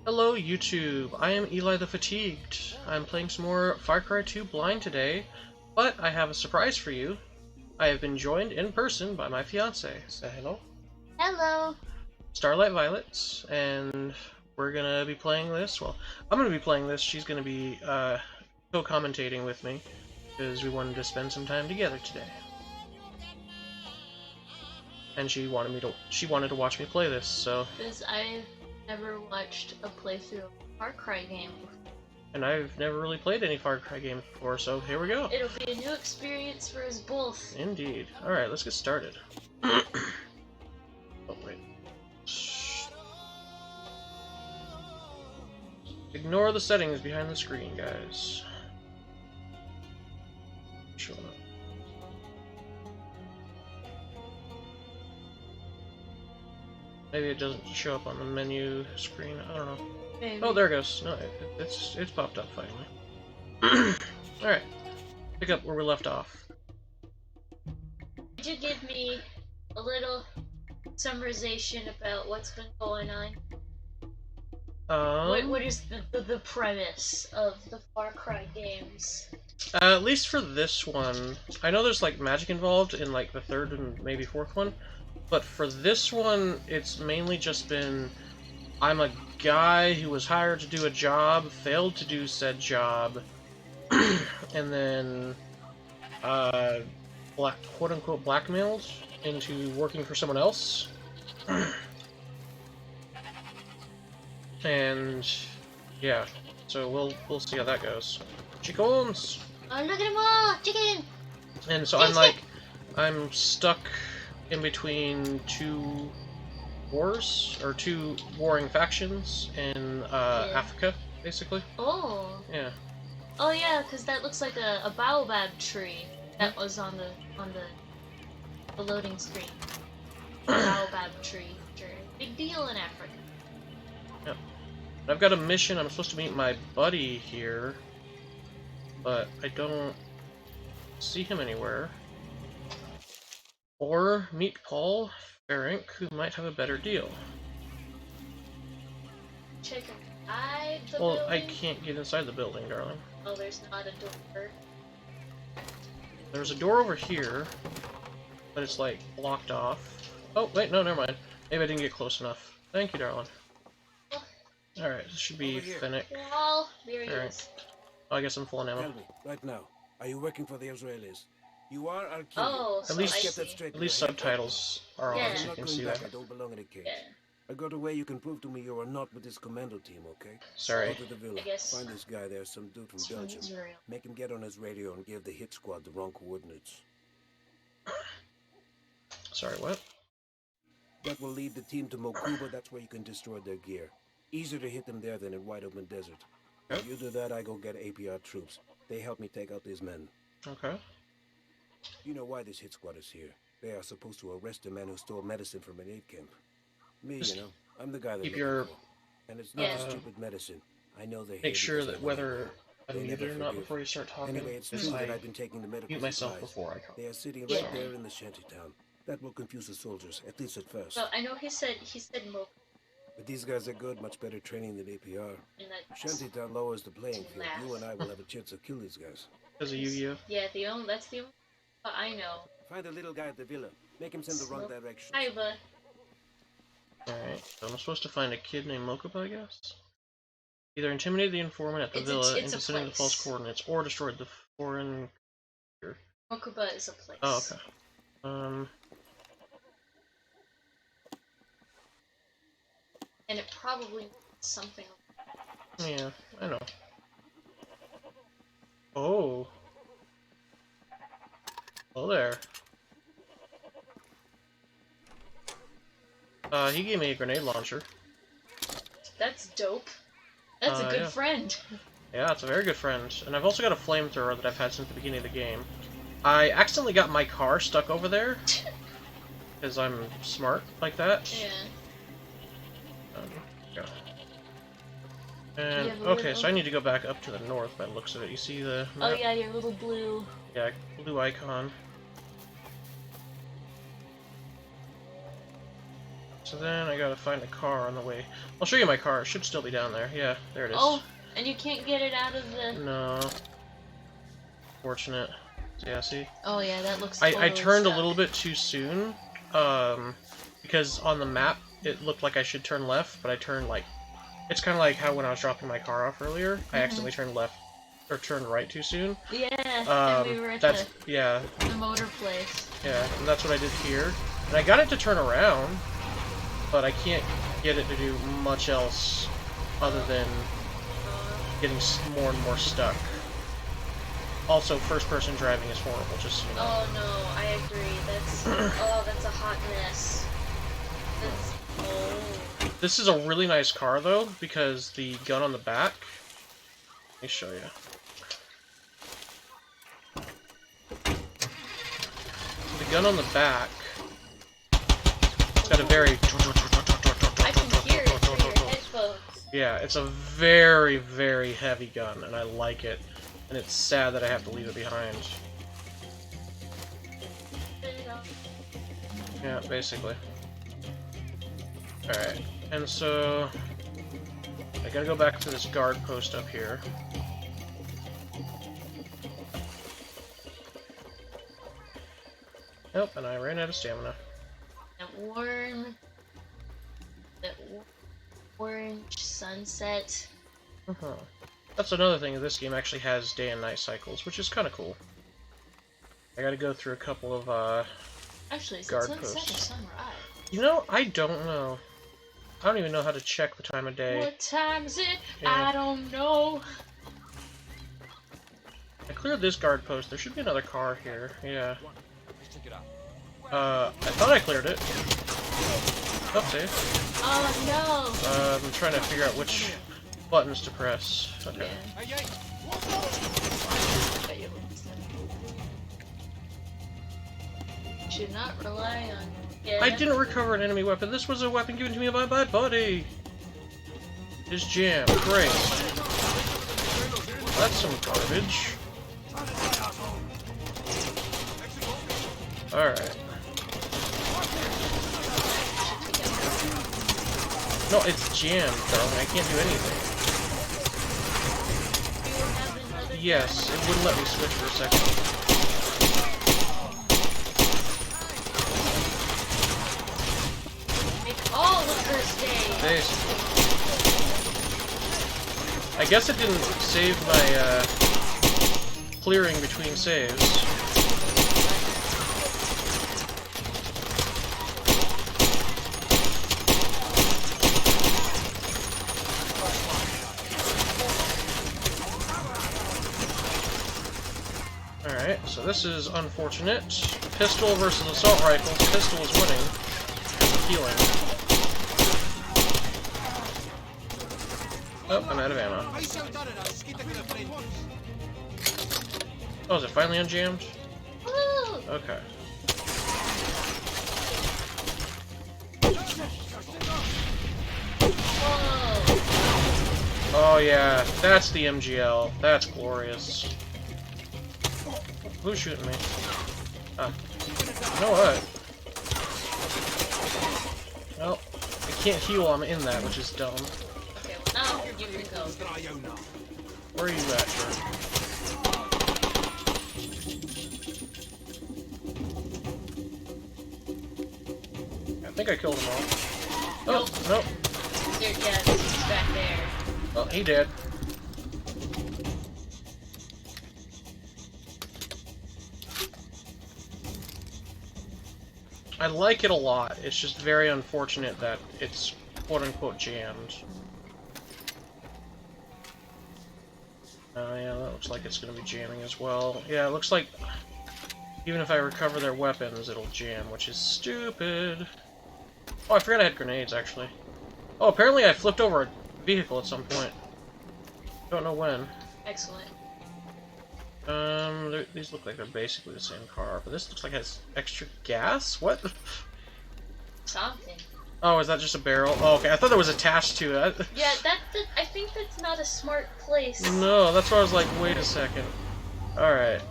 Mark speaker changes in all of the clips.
Speaker 1: Hello YouTube, I am Eli the Fatigued. I'm playing some more Far Cry 2 Blind today, but I have a surprise for you. I have been joined in person by my fiance. Say hello.
Speaker 2: Hello.
Speaker 1: Starlight Violets, and we're gonna be playing this. Well, I'm gonna be playing this. She's gonna be co-commentating with me because we wanted to spend some time together today. And she wanted to watch me play this, so.
Speaker 2: Because I've never watched a playthrough of a Far Cry game before.
Speaker 1: And I've never really played any Far Cry games before, so here we go.
Speaker 2: It'll be a new experience for us both.
Speaker 1: Indeed. Alright, let's get started. Oh, wait. Ignore the settings behind the screen, guys. Shut up. Maybe it doesn't show up on the menu screen. I don't know.
Speaker 2: Maybe.
Speaker 1: Oh, there it goes. No, it's popped up finally. All right, pick up where we left off.
Speaker 2: Could you give me a little summarization about what's been going on? What is the premise of the Far Cry games?
Speaker 1: At least for this one, I know there's like magic involved in like the third and maybe fourth one. But for this one, it's mainly just been, I'm a guy who was hired to do a job, failed to do said job, and then, quote-unquote blackmailed into working for someone else. And, yeah, so we'll see how that goes. Chickens!
Speaker 2: Oh, look at them all! Chicken!
Speaker 1: And so I'm stuck in between two warring factions in Africa, basically.
Speaker 2: Oh.
Speaker 1: Yeah.
Speaker 2: Oh yeah, because that looks like a baobab tree that was on the loading screen. Baobab tree. Big deal in Africa.
Speaker 1: Yep. I've got a mission. I'm supposed to meet my buddy here, but I don't see him anywhere. Or meet Paul Ferenc, who might have a better deal.
Speaker 2: Check inside the
Speaker 1: Well,
Speaker 2: building?
Speaker 1: I can't get inside the building, darling.
Speaker 2: Oh, there's not a door.
Speaker 1: There's a door over here, but it's like blocked off. Oh, wait, no, never mind. Maybe I didn't get close enough. Thank you, darling. Alright, this should be Fennec.
Speaker 2: Well, there he is.
Speaker 1: Oh, I guess I'm full on ammo.
Speaker 3: Tell me, right now, are you working for the Israelis? You are, I'll kill
Speaker 2: Oh,
Speaker 3: you.
Speaker 2: so
Speaker 1: At least-
Speaker 2: I
Speaker 3: Get that
Speaker 2: see.
Speaker 3: straight.
Speaker 1: At least
Speaker 3: in your head.
Speaker 1: subtitles are on,
Speaker 2: Yeah.
Speaker 1: so
Speaker 3: I'm
Speaker 1: you
Speaker 3: not
Speaker 1: can
Speaker 3: going
Speaker 1: see
Speaker 3: back.
Speaker 1: that.
Speaker 3: I don't belong in a cage.
Speaker 2: Yeah,
Speaker 3: I got a way you can prove to me you are not with this commando team, okay?
Speaker 1: Sorry.
Speaker 3: Go to the villa.
Speaker 2: I guess.
Speaker 3: Find this guy there, some dude from
Speaker 2: it's from
Speaker 3: Belgium.
Speaker 2: Israel.
Speaker 3: Make him get on his radio and give the hit squad the wrong coordinates.
Speaker 1: Sorry, what?
Speaker 3: That will lead the team to Mokuba. That's where you can destroy their gear. Easier to hit them there than in wide open desert.
Speaker 1: Yep.
Speaker 3: If you do that, I go get APR troops. They help me take out these men.
Speaker 1: Okay.
Speaker 3: You know why this hit squad is here. They are supposed to arrest the man who stole medicine from an aid camp. Me,
Speaker 1: Just
Speaker 3: you know, I'm the guy they're
Speaker 1: keep
Speaker 3: looking
Speaker 1: your-
Speaker 3: for. And it's not
Speaker 2: Yeah.
Speaker 3: the stupid medicine. I know they hate
Speaker 1: Make
Speaker 3: it
Speaker 1: sure
Speaker 3: because
Speaker 1: that
Speaker 3: I
Speaker 1: whether
Speaker 3: want
Speaker 1: I'm
Speaker 3: They
Speaker 1: muted
Speaker 3: never
Speaker 1: or not
Speaker 3: forgive.
Speaker 1: before you start talking,
Speaker 3: Anyway, it's
Speaker 1: because
Speaker 3: true that
Speaker 1: I
Speaker 3: I've been taking the medical
Speaker 1: mute myself
Speaker 3: supplies.
Speaker 1: before I
Speaker 3: They are sitting
Speaker 2: Yeah.
Speaker 3: right there in the shantytown. That will confuse the soldiers, at least at first.
Speaker 2: So I know he said Mo,
Speaker 3: But these guys are good, much better training than APR.
Speaker 2: and that.
Speaker 3: Shantytown lowers the playing field.
Speaker 2: Math.
Speaker 3: You and I will have a chance to kill these guys.
Speaker 1: because of Yu-Gi-Oh.
Speaker 2: Yeah, that's the only I know.
Speaker 3: Find a little guy at the villa. Make him send the wrong direction.
Speaker 2: Hi, bud.
Speaker 1: Alright, so I'm supposed to find a kid named Mokuba, I guess? Either intimidate the informant at the villa
Speaker 2: it's
Speaker 1: into
Speaker 2: a
Speaker 1: sending the false
Speaker 2: place.
Speaker 1: coordinates, or destroy the foreign...
Speaker 2: Mokuba is a place.
Speaker 1: Oh, okay.
Speaker 2: And it probably means something.
Speaker 1: Yeah, I know. Oh. Oh there. He gave me a grenade launcher.
Speaker 2: That's dope. That's a good
Speaker 1: Yeah.
Speaker 2: friend.
Speaker 1: Yeah, it's a very good friend. And I've also got a flamethrower that I've had since the beginning of the game. I accidentally got my car stuck over there. Because I'm smart like that.
Speaker 2: Yeah.
Speaker 1: Yeah. And,
Speaker 2: have a
Speaker 1: okay,
Speaker 2: little-
Speaker 1: so I need to go back up to the north by the looks of it. You see the
Speaker 2: Oh
Speaker 1: map?
Speaker 2: yeah, your little blue.
Speaker 1: Yeah, blue icon. So then I gotta find a car on the way. I'll show you my car. It should still be down there. Yeah, there it is.
Speaker 2: Oh, and you can't get it out of the...
Speaker 1: No. Fortunate. Yeah, see?
Speaker 2: Oh yeah, that looks
Speaker 1: I
Speaker 2: totally
Speaker 1: turned
Speaker 2: stuck.
Speaker 1: a little bit too soon. Because on the map, it looked like I should turn left, but I turned like... It's kind of like how when I was dropping my car off earlier, I accidentally turned left, or turned right too soon.
Speaker 2: Yeah, and we were at
Speaker 1: yeah,
Speaker 2: the motor place.
Speaker 1: yeah, and that's what I did here. And I got it to turn around, but I can't get it to do much else other than getting more and more stuck. Also, first-person driving is horrible, just so you know.
Speaker 2: Oh no, I agree. That's oh, that's a hot mess. That's
Speaker 1: This is a really nice car though, because the gun on the back. Let me show you. The gun on the back. It's got a very.
Speaker 2: I can hear it through your headphones.
Speaker 1: Yeah, it's a very, very heavy gun, and I like it. And it's sad that I have to leave it behind. Yeah, basically. Alright, and so... I gotta go back to this guard post up here. Nope, and I ran out of stamina.
Speaker 2: That orange sunset.
Speaker 1: That's another thing, this game actually has day and night cycles, which is kind of cool. I gotta go through a couple of,
Speaker 2: Actually, is it
Speaker 1: guard
Speaker 2: sunset
Speaker 1: posts.
Speaker 2: or sunrise?
Speaker 1: You know, I don't know. I don't even know how to check the time of day.
Speaker 2: What time is it?
Speaker 1: Yeah.
Speaker 2: I don't know.
Speaker 1: I cleared this guard post. There should be another car here. Yeah. I thought I cleared it. Oopsie.
Speaker 2: Oh no.
Speaker 1: I'm trying to figure out which buttons to press. Okay.
Speaker 2: Yeah. Should not rely on. Yeah.
Speaker 1: I didn't recover an enemy weapon. This was a weapon given to me by my buddy. His jam. Great. That's some garbage. Alright. No, it's jammed, darling. I can't do anything. Yes, it wouldn't let me switch for a second.
Speaker 2: All the first day.
Speaker 1: I guess it didn't save my clearing between saves. Alright, so this is unfortunate. Pistol versus assault rifles. Pistol is winning. Because of healing. Oh, I'm out of ammo. Oh, is it finally unjammed?
Speaker 2: Woo!
Speaker 1: Okay.
Speaker 2: Whoa!
Speaker 1: Oh yeah, that's the MGL. That's glorious. Who's shooting me? Ah. You know what? Well, I can't heal while I'm in that, which is dumb.
Speaker 2: Okay, well now you can go.
Speaker 1: Where are you at, sir? I think I killed them all. Oh, nope.
Speaker 2: Yeah, he's back there.
Speaker 1: Oh, he did. I like it a lot. It's just very unfortunate that it's quote-unquote jammed. Oh yeah, that looks like it's going to be jamming as well. Yeah, it looks like even if I recover their weapons, it'll jam, which is stupid. Oh, I forgot I had grenades, actually. Oh, apparently I flipped over a vehicle at some point. Don't know when.
Speaker 2: Excellent.
Speaker 1: These look like they're basically the same car, but this looks like it has extra gas? What?
Speaker 2: Something.
Speaker 1: Oh, is that just a barrel? Oh, okay, I thought that was attached to it.
Speaker 2: Yeah, I think that's not a smart place.
Speaker 1: No, that's why I was like, wait a second. Alright,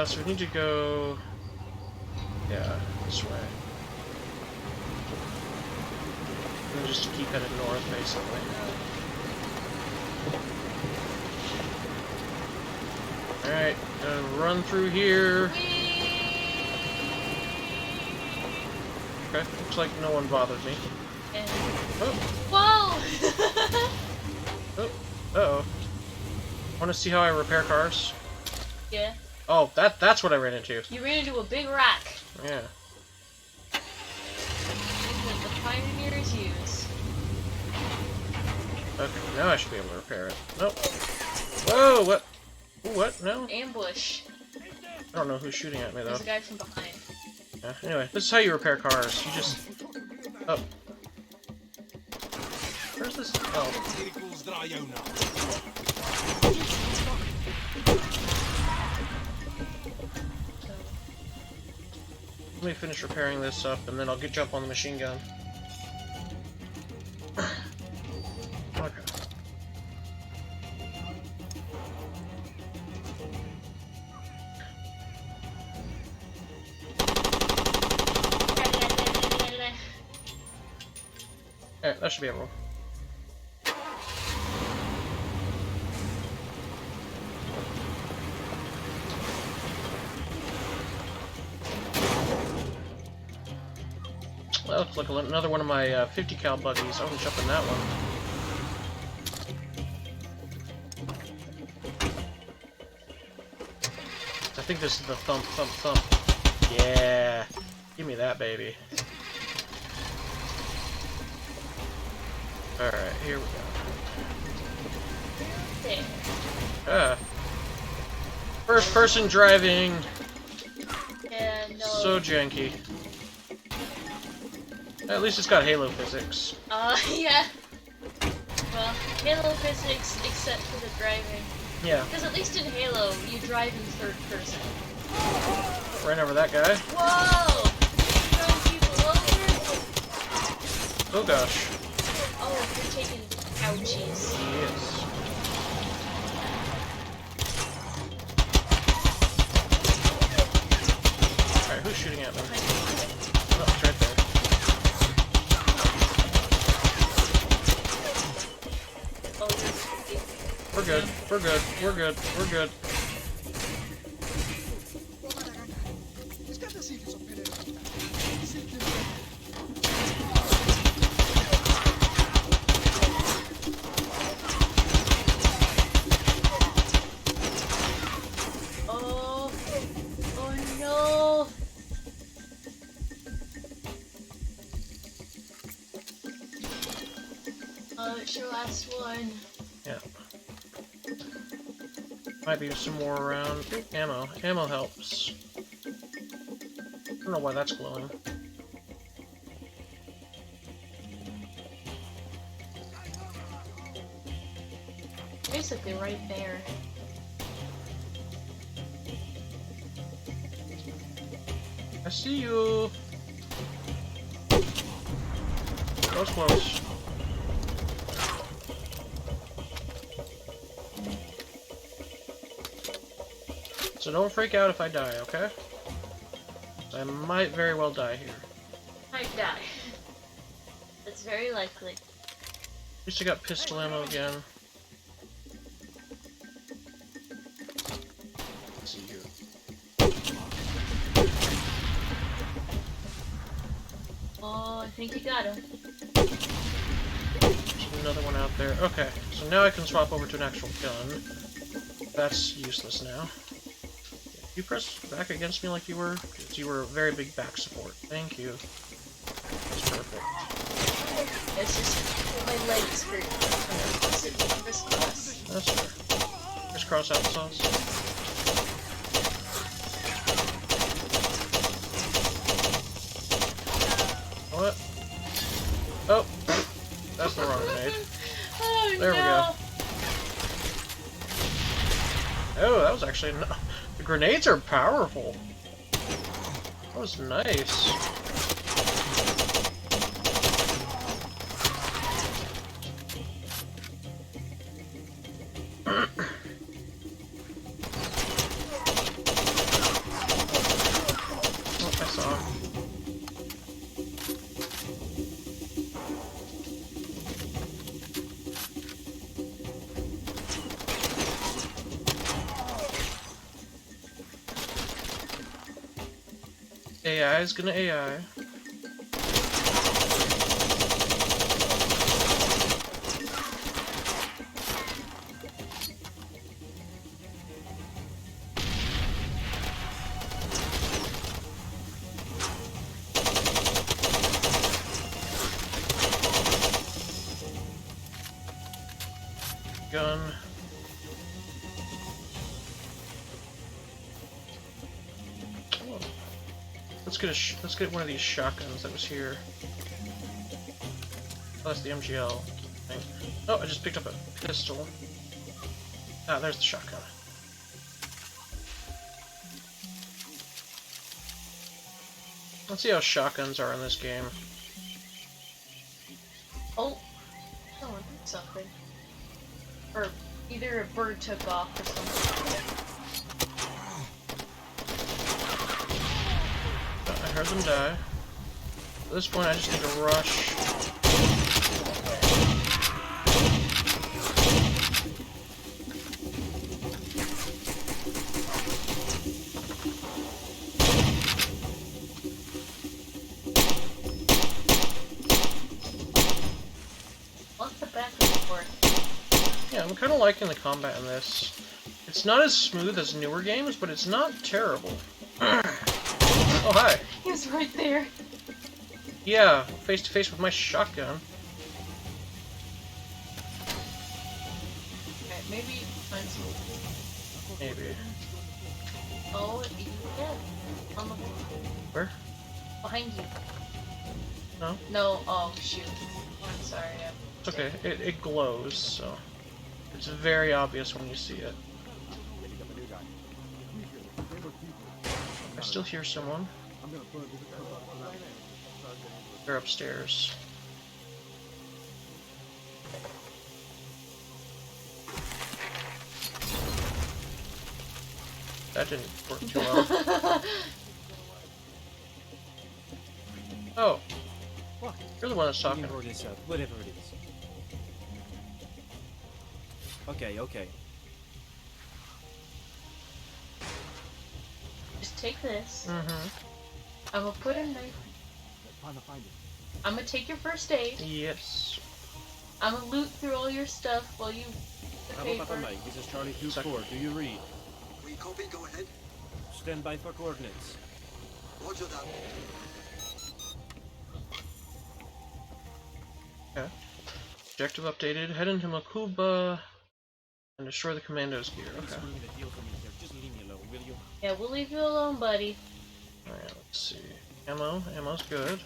Speaker 1: so we need to go... Yeah, this way. And just to keep headed north, basically. Alright, gonna run through here. Okay, looks like no one bothered me.
Speaker 2: And...
Speaker 1: Oh!
Speaker 2: Whoa!
Speaker 1: Oh! Uh-oh. Wanna see how I repair cars?
Speaker 2: Yeah.
Speaker 1: Oh, that's what I ran into.
Speaker 2: You ran into a big rack.
Speaker 1: Yeah.
Speaker 2: That the pioneers use.
Speaker 1: Okay, now I should be able to repair it. Nope. Whoa, what? Ooh, what? No?
Speaker 2: Ambush.
Speaker 1: I don't know who's shooting at me, though.
Speaker 2: There's a guy from behind.
Speaker 1: Yeah, anyway, this is how you repair cars. You just... Oh. Where's this? Oh. Let me finish repairing this up, and then I'll get jump on the machine gun. Okay. Alright, that should be able. Well, looks like another one of my 50 cal buggies. I want to jump in that one. I think this is the thump, thump, thump. Yeah! Give me that, baby. Alright, here we go.
Speaker 2: There.
Speaker 1: Ah. First person driving!
Speaker 2: Yeah, no.
Speaker 1: So janky. At least it's got Halo physics.
Speaker 2: Yeah. Well, Halo physics, except for the driving.
Speaker 1: Yeah.
Speaker 2: Because at least in Halo, you drive in third person.
Speaker 1: Ran over that guy.
Speaker 2: Whoa! Throwing people over?
Speaker 1: Oh gosh.
Speaker 2: Oh, you're taking ouchies.
Speaker 1: Yes. Alright, who's shooting at me? Oh, it's right there.
Speaker 2: Oh,
Speaker 1: We're good. We're good. We're good. We're good.
Speaker 2: Oh. Oh no. Oh, it's your last one.
Speaker 1: Yeah. Might be some more around. Ooh, ammo. Ammo helps. I don't know why that's glowing.
Speaker 2: Basically right there.
Speaker 1: I see you. That was close. So don't freak out if I die, okay? I might very well die here.
Speaker 2: Might die. That's very likely.
Speaker 1: At least I got pistol ammo again. Let's see here.
Speaker 2: Oh, I think you got him.
Speaker 1: There's another one out there. Okay, so now I can swap over to an actual gun. That's useless now. You press back against me like you were? Because you were a very big back support. Thank you. That's perfect.
Speaker 2: It's just my legs hurt. Crisscross.
Speaker 1: That's fair. Crisscross applesauce. What? Oh! That's the wrong grenade.
Speaker 2: Oh,
Speaker 1: There we
Speaker 2: no.
Speaker 1: go. Oh, that was actually... The grenades are powerful. That was nice. Oh, I saw him. AI is gonna AI. Gun. Oh. Let's get one of these shotguns that was here. Oh, that's the MGL thing. Oh, I just picked up a pistol. Ah, there's the shotgun. Let's see how shotguns are in this game.
Speaker 2: Oh, someone did something. Or either a bird took off or something.
Speaker 1: I heard them die. At this point, I just need to rush.
Speaker 2: What's the back and forth?
Speaker 1: Yeah, I'm kind of liking the combat in this. It's not as smooth as newer games, but it's not terrible. Oh, hi.
Speaker 2: He was right there.
Speaker 1: Yeah, face to face with my shotgun.
Speaker 2: Okay, maybe find some.
Speaker 1: Maybe.
Speaker 2: Oh, you dead. On the wall.
Speaker 1: Where?
Speaker 2: Behind you.
Speaker 1: No?
Speaker 2: No, oh shoot. I'm sorry.
Speaker 1: It's okay. It glows, so it's very obvious when you see it. I still hear someone. They're upstairs. That didn't work too well. Oh. You're the one that's talking.
Speaker 4: Whatever it is. Okay.
Speaker 2: Just take this.
Speaker 1: Mm-hmm.
Speaker 2: I'm gonna put a knife. I'm gonna take your first aid.
Speaker 1: Yes.
Speaker 2: I'm gonna loot through all your stuff while you the paper.
Speaker 4: This is Charlie 2-4. Do you read?
Speaker 5: We copy, go ahead.
Speaker 4: Stand by for coordinates.
Speaker 5: Roger that.
Speaker 1: Okay. Objective updated. Head into Makuba and destroy the commando's gear. Okay.
Speaker 4: Just leave me alone, will you?
Speaker 2: Yeah, we'll leave you alone, buddy.
Speaker 1: Alright, let's see. Ammo. Ammo's good.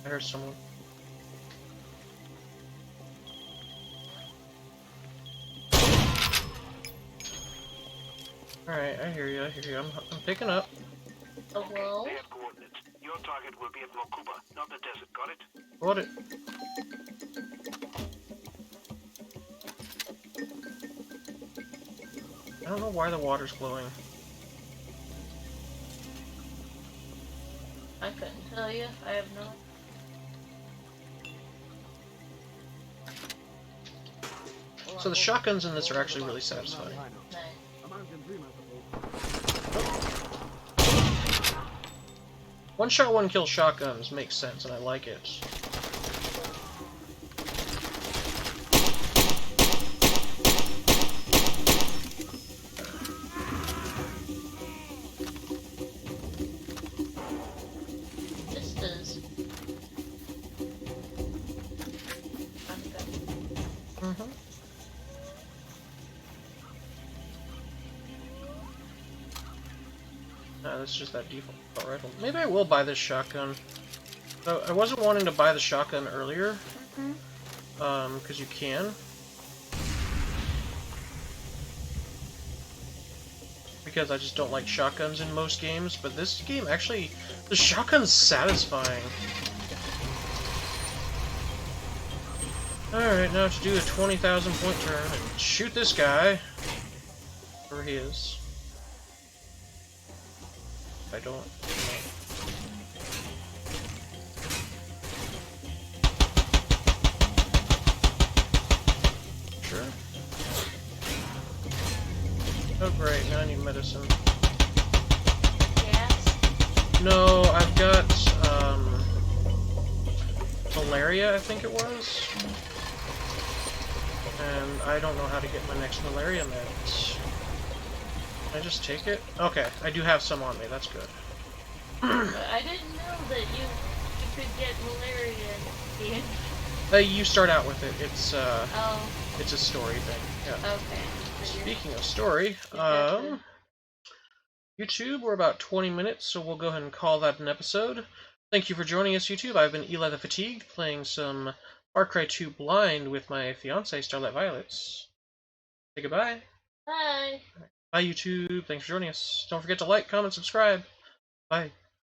Speaker 1: I heard someone. Alright, I hear you. I'm picking up.
Speaker 2: Oh, well.
Speaker 6: They have coordinates. Your target will be at Mokuba, not the desert. Got it?
Speaker 1: Got it. I don't know why the water's glowing.
Speaker 2: I couldn't tell you. I have no.
Speaker 1: So the shotguns in this are actually really satisfying.
Speaker 2: Nice.
Speaker 1: One shot, one kill shotguns makes sense, and I like it.
Speaker 2: This is.
Speaker 1: Mm-hmm. Nah, that's just that default rifle. Maybe I will buy this shotgun. I wasn't wanting to buy the shotgun earlier, because you can. Because I just don't like shotguns in most games, but this game actually, the shotgun's satisfying. Alright, now to do a 20,000 point turn and shoot this guy. Where he is. I don't. Sure. Great, now I need medicine.
Speaker 2: Gas?
Speaker 1: No, I've got, malaria, I think it was. And I don't know how to get my next malaria meds. Can I just take it? Okay, I do have some on me, that's good.
Speaker 2: But I didn't know that you could get malaria.
Speaker 1: You start out with it.
Speaker 2: Oh,
Speaker 1: It's a story thing. Yeah.
Speaker 2: okay. So you're-
Speaker 1: Speaking of story,
Speaker 2: you've got to-
Speaker 1: YouTube, we're about 20 minutes, so we'll go ahead and call that an episode. Thank you for joining us, YouTube. I've been Eli the Fatigued, playing some Farcry 2 Blind with my fiance, Starlight Violets. Say goodbye.
Speaker 2: Bye.
Speaker 1: Bye, YouTube. Thanks for joining us. Don't forget to like, comment, subscribe. Bye.